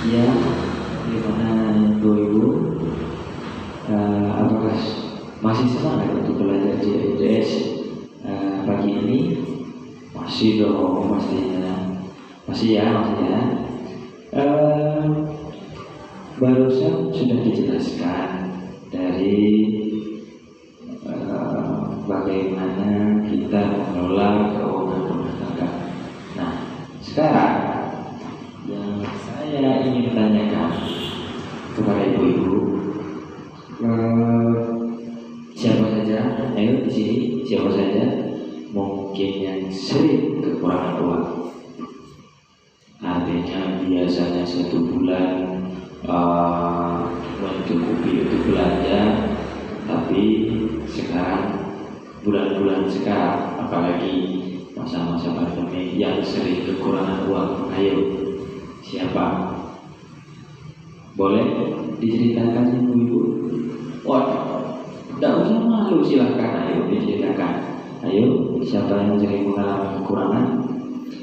Ya, gimana Ibu? Apakah masih semangat untuk belajar di IDS pagi ini? Masih dong, pastinya. Masih ya. Barusan sudah dijelaskan dari bagaimana kita mengelola keuangan rumah tangga. Nah, sekarang yang saya ingin tanyakan kepada ibu-ibu, siapa saja, ayo di sini siapa saja mungkin yang sering kekurangan uang, artinya biasanya 1 bulan mencukupi untuk belanja, tapi sekarang bulan-bulan sekarang, apalagi masa-masa pandemi, yang sering kekurangan uang, ayo siapa? Boleh diceritakan ibu-ibu? Waduh, tidak usah malu, silahkan, ayo diceritakan. Ayo, siapa yang sering mengalami kekurangan?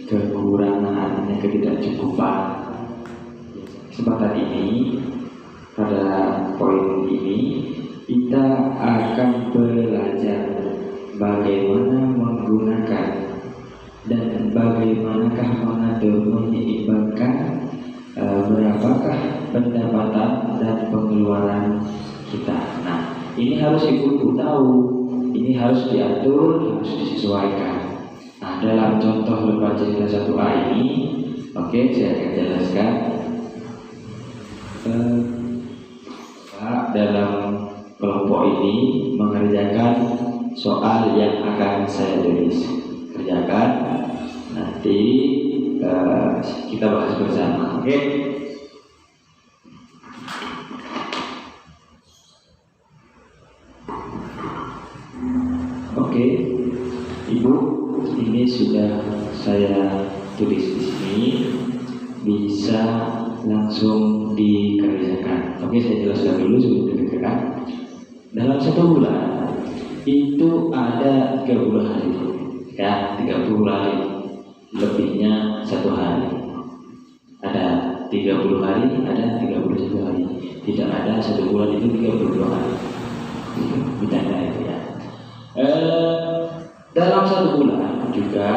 Kekurangan artinya ketidakcukupan. Kesempatan ini, pada poin ini, kita akan belajar bagaimana menggunakan dan bagaimanakah mengatur, menyeimbangkan berapakah pendapatan dan pengeluaran kita. Nah, ini harus ibu-ibu tahu, ini harus diatur, harus disesuaikan. Nah, dalam contoh lembar cerita 1A ini, oke, saya akan jelaskan. Dalam kelompok ini mengerjakan soal yang akan saya tulis. Kerjakan, nanti kita bahas bersama, oke? Oke, Ibu, ini sudah saya tulis di sini, bisa langsung dikerjakan. Oke, saya jelaskan dulu sebelum dikerjakan. Dalam 1 bulan itu ada 30 hari, ya, 30 hari, lebihnya 1 hari. Ada 30 hari, ada 31 hari. Tidak ada 1 bulan itu 32 hari. Bercanda itu ya. Dalam 1 bulan juga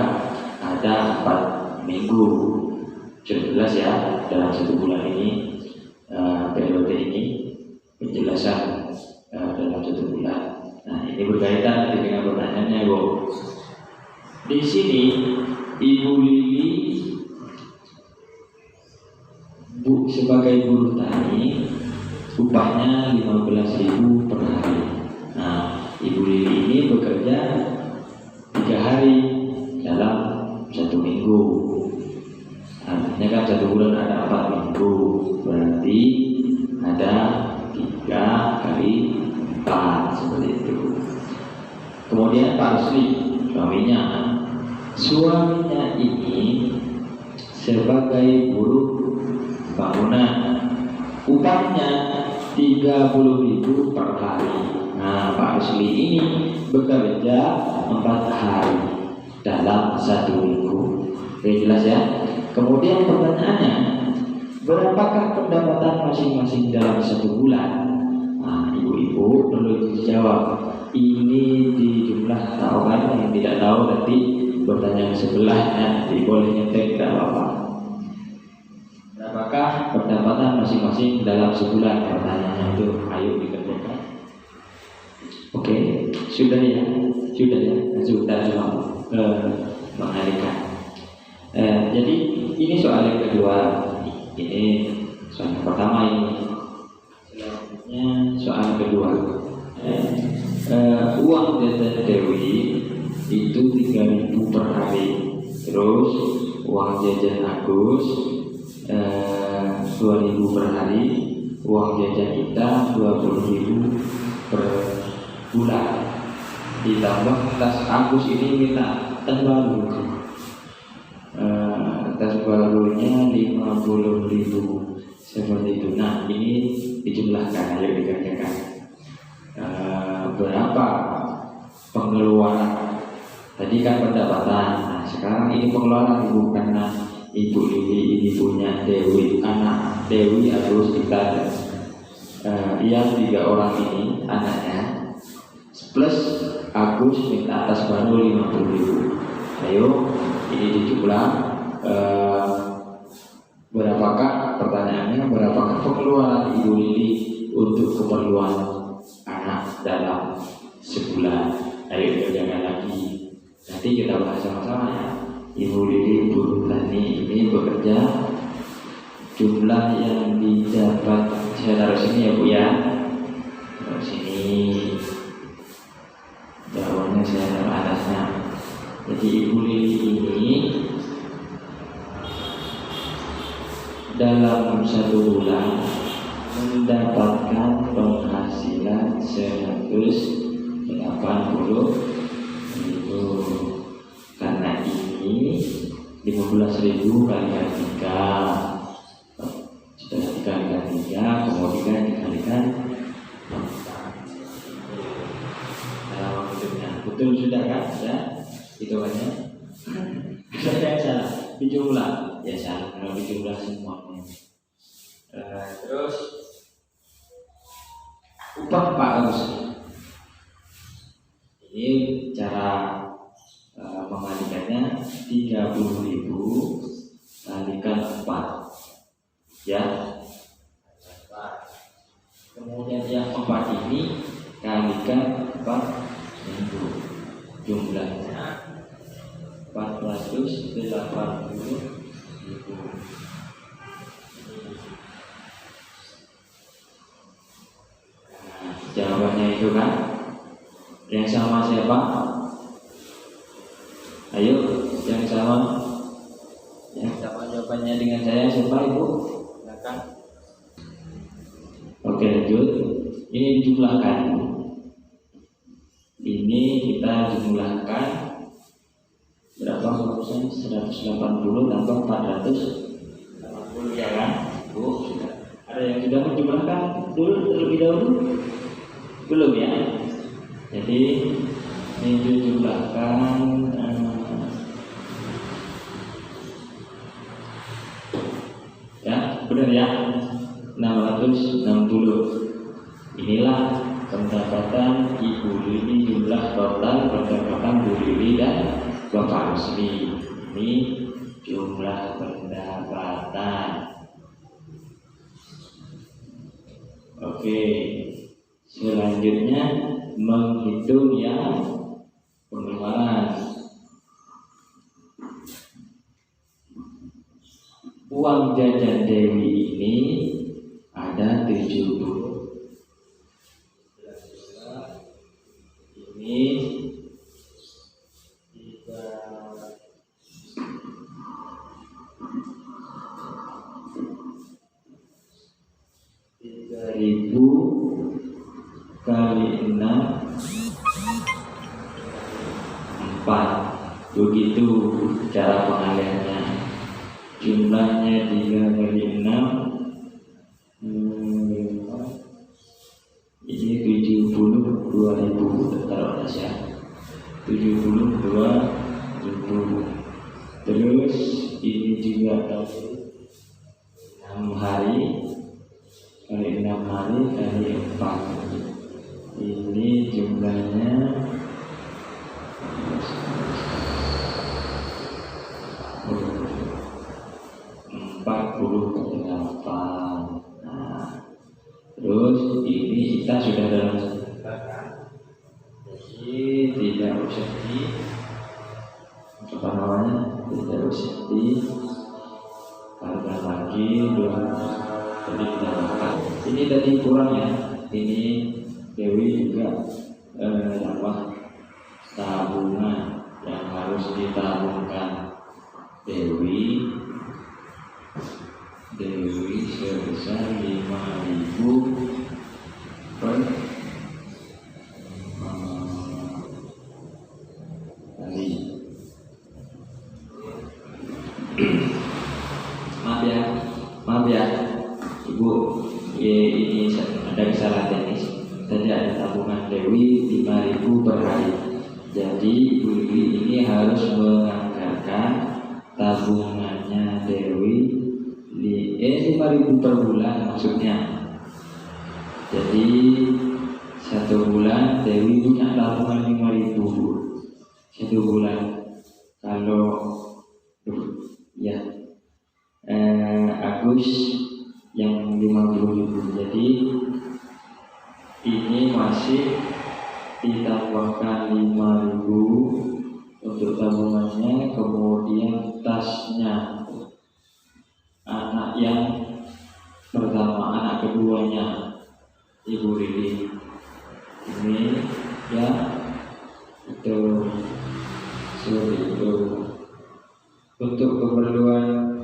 ada 4 minggu. Sudah jelas ya, dalam 1 bulan ini, periode ini penjelasan dalam 1 bulan. Nah, ini berkaitan dengan pertanyaannya, Bu. Di sini Ibu Lili sebagai buruh tani, upahnya 15.000 per hari. Nah, Ibu Lili ini bekerja 3 hari dalam 1 minggu. Artinya kan 1 bulan ada 4 minggu, berarti ada 3 kali 4, seperti itu. Kemudian Pak Rusli, suaminya ini sebagai buruh bangunan, upahnya 30.000 per hari. Nah, Pak Rusli ini bekerja 4 hari dalam 1 minggu. Oke, jelas ya? Kemudian pertanyaannya, berapakah pendapatan masing-masing dalam 1 bulan? Nah, ibu-ibu perlu dijawab. Ini di jumlah tahunan, yang tidak tahu nanti bertanya ke sebelahnya, nanti boleh nyetek, tidak apa-apa. Berapakah pendapatan masing-masing dalam sebulan? Pertanyaannya itu, ayo dikerjakan. Oke, sudah ya, sudah cuma mengalihkan. Jadi ini soal yang kedua, ini soal yang pertama ini. Selanjutnya soal kedua, uang jajan Dewi itu 3.000 per hari. Terus uang jajan Agus 2.000 per hari. Uang jajan kita 20.000 per bulan. Ditambah tas Agus ini minta tas baru. Tas barunya 50.000, seperti itu. Nah, ini dijumlahkan, ayo dikerjakan. Berapa pengeluaran? Tadi kan pendapatan. Nah, sekarang ini pengeluaran, Ibu, karena Ibu Lili ini punya Dewi, anak Dewi harus kita yang 3 orang ini anaknya plus Agus minta atas baru 50.000. Ayo ini dijumlah berapakah, pertanyaannya berapakah pengeluaran Ibu Lili untuk keperluan anak dalam sebulan. Ayo jangan lagi, nanti kita bahas sama-sama ya. Ibu Lili buruh tani ini bekerja, jumlah yang didapat saya taruh sini ya Bu ya, taruh sini, jawabannya saya taruh atasnya. Jadi Ibu Lili ini dalam 1 bulan mendapatkan penghasilan 180.000. Karena ini 15.000 kali 3 sudah 3 kali 3 kemudian dikalikan dalam hidupnya. Betul sudah kan? Sudah hitungannya? Sudah salah dijumlah ya, salah kalau dijumlah semuanya. Terus upah Pak Agus ini cara mengalikannya 30.000 kalikan 4 ya. Kemudian yang 4 ini kalikan 4 minggu, jumlahnya 480.000. Jawabannya itu kan yang sama siapa? Ayo yang sama jawabannya dengan saya siapa Ibu? Silakan. Oke lanjut. Ini jumlahkan. Ini kita jumlahkan berapa persen? 180 tambah 480 ya kan? Bu, sudah. Ada yang sudah menjumlahkan dulu terlebih dahulu? Belum ya? Jadi ini dijumlahkan ya, benar ya? 660. Inilah pendapatan Ibu Lili, jumlah total pendapatan Bu Lili dan Bapak Rusli. Ini jumlah pendapatan. Oke, selanjutnya menghitung yang pengeluaran. Uang jajan Dewi ini ada 70. Ini 3.000 kali 6 4. Begitu cara pengaliannya. Jumlahnya 3 kali 6 ini 72.000 taruh atas ya, 72.000. Terus ini juga 6 hari kali 6 hari kali 4. Ini jumlahnya 48. Nah, terus ini kita sudah dalam sebutan, jadi tidak usah tidak usah kalikan lagi 2. Jadi kita makan. Ini tadi kurang ya. Ini Dewi juga dapat tabungan yang harus ditabungkan Dewi sebesar 5.000 per kali. Maaf ya Ibu, ini ada kesalahan teknis. Tadi ada tabungan Dewi 5.000 per hari. Jadi Ibu ini harus menganggarkan tabungannya tabungannya Dewi 5.000 per bulan maksudnya. Jadi 1 bulan Dewi punya tabungan 5.000 1 bulan. Kalau ya Agus yang 50.000. Jadi ini masih ditambahkan 5.000 untuk tabungannya, kemudian tasnya anak yang pertama, anak keduanya Ibu Riri ini ya itu untuk keperluan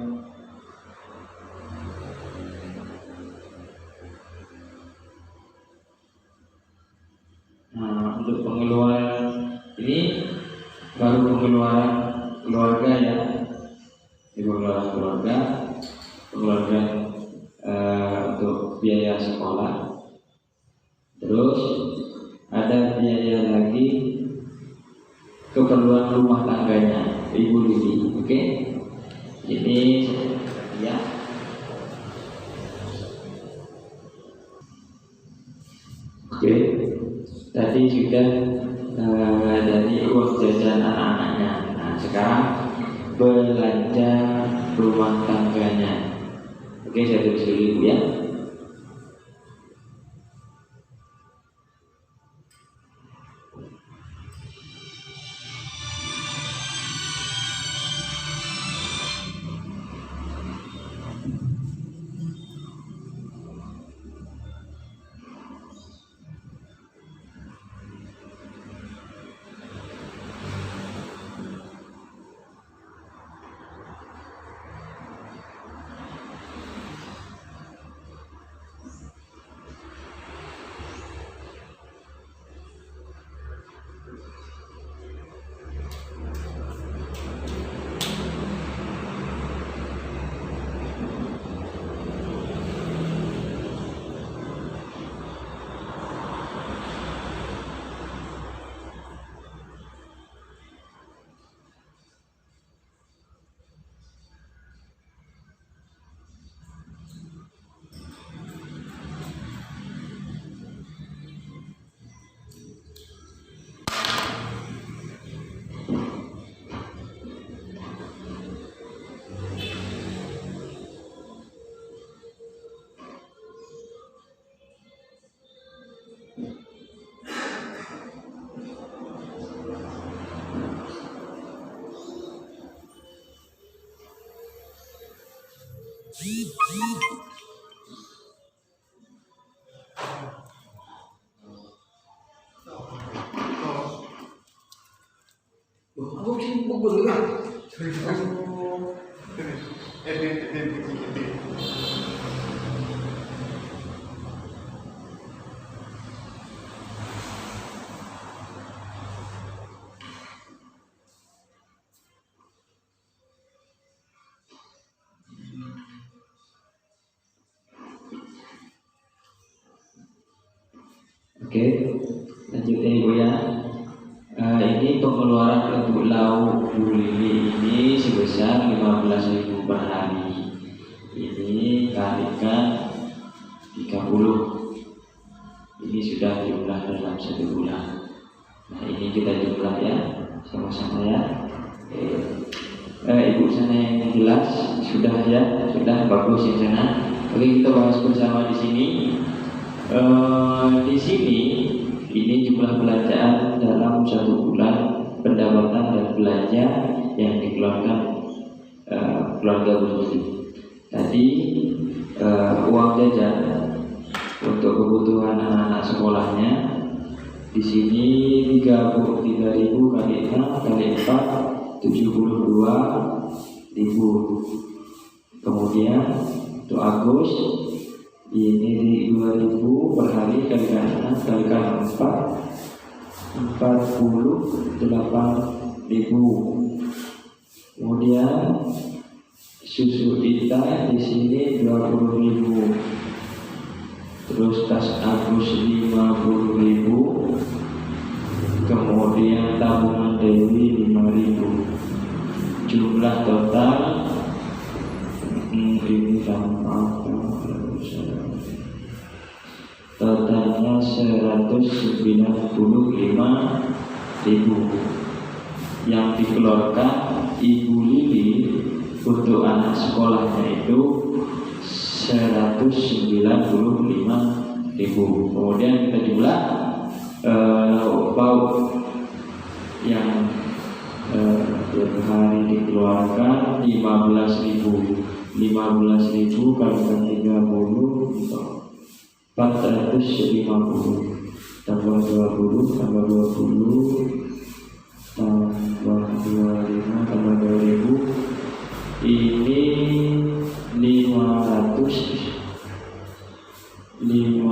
untuk pengeluaran ini baru pengeluaran keluarga ya, pengeluaran untuk biaya sekolah. Terus ada biaya lagi keperluan rumah tangganya Ibu Lili. Oke, ini ya. Oke, tadi sudah dari uang jajan anak-anaknya. Nah, sekarang belanja rumah tangganya. Oke, saya tulis dulu ya. Aku sih bubur kan. Oke, lanjutnya Ibu ya. Ini pengeluaran untuk lauk Bu Lili ini sebesar 15.000 per hari. Ini kalikan 30. Ini sudah jumlah dalam 1 bulan. Nah, ini kita jumlah ya, sama-sama ya. Ibu sana yang jelas sudah ya, sudah bagus yang sana. Oke, kita bahas bersama di sini. Di sini ini jumlah belanjaan dalam 1 bulan, pendapatan dan belanja yang dikeluarkan keluarga Bu Lili. Tadi uang jajan untuk kebutuhan anak-anak sekolahnya di sini 33.000 kali 6 kali 4 72.000. Kemudian untuk Agus ini 2.000 per hari kalikan 6 kalikan 4 48.000. Kemudian susu Dita di sini 20.000. Terus tas Agus 50.000. Kemudian tabungan Dewi 5.000. Jumlah total totalnya 195.000 yang dikeluarkan Ibu Lili untuk anak sekolahnya itu 195.000. Kemudian kita jumlah paut yang tiap hari dikeluarkan 15.000 kali 30 450 tambah 20 tambah 20 tambah 25 tambah 2000 ini 517.000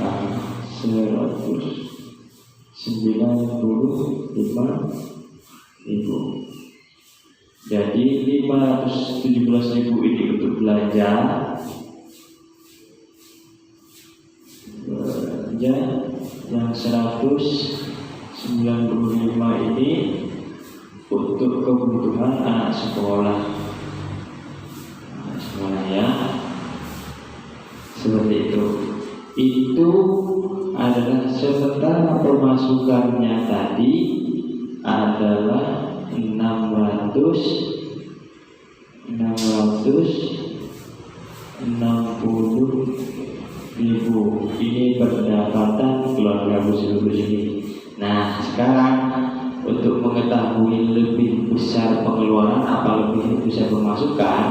kali 195.000. Jadi 517.000 ini untuk belanja yang 195 ini untuk kebutuhan anak sekolah ya, seperti itu. Itu adalah sementara pemasukannya tadi adalah 660.000. Ini pendapatan keluarga Gus ini. Nah, sekarang untuk mengetahui lebih besar pengeluaran apa lebih besar pemasukan,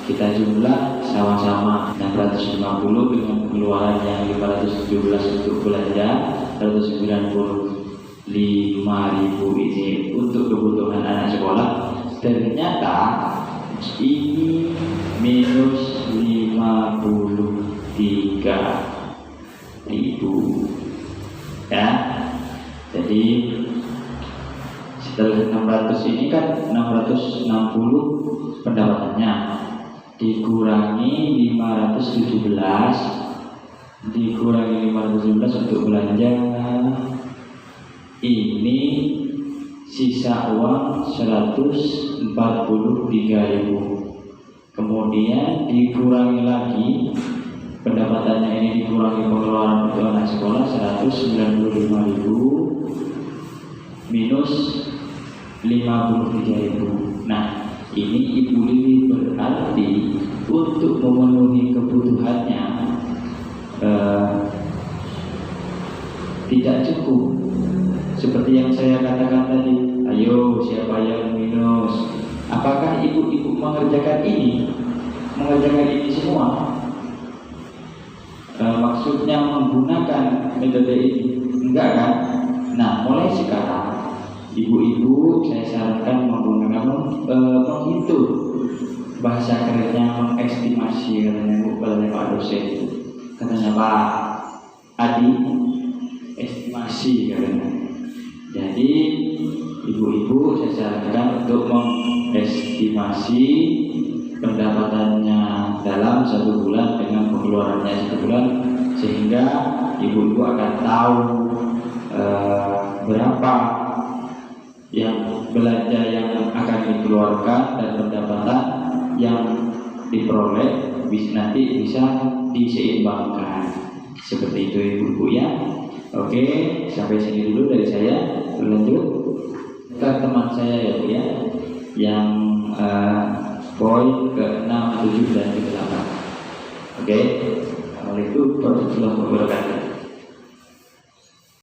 kita jumlah sama-sama 650 dengan pengeluaran yang 517 untuk belanja 195.000 ini untuk kebutuhan anak sekolah. Ternyata ini minus 53.000 ya. Jadi setelah 600 ini kan 660 pendapatannya dikurangi 517 untuk belanja, ini sisa uang 143.000. Kemudian dikurangi lagi pendapatannya, ini dikurangi pengeluaran untuk anak sekolah 195.000 minus 53.000. Nah, ini Ibu Lili berarti untuk memenuhi kebutuhannya tidak cukup. Seperti yang saya katakan tadi, ayo siapa yang minus? Apakah ibu-ibu mengerjakan ini semua? Maksudnya menggunakan metode ini? Enggak kan? Nah, mulai sekarang ibu-ibu saya sarankan menggunakan menghitung, bahasa kerennya mengestimasi, katanya Pak dosen. Katanya Pak Adi, estimasi katanya. Jadi ibu-ibu saya sarankan untuk mengestimasi pendapatannya dalam 1 bulan dengan pengeluarannya 1 bulan, sehingga ibu-ibu akan tahu berapa yang belanja yang akan dikeluarkan dan pendapatan yang diperoleh nanti bisa diseimbangkan. Seperti itu ibu-ibu ya. Oke, sampai sini dulu dari saya. Lanjut ke teman saya ya Bu ya, yang poin ke-6, 7 dan ke-8. Oke. Assalamualaikum warahmatullahi wabarakatuh.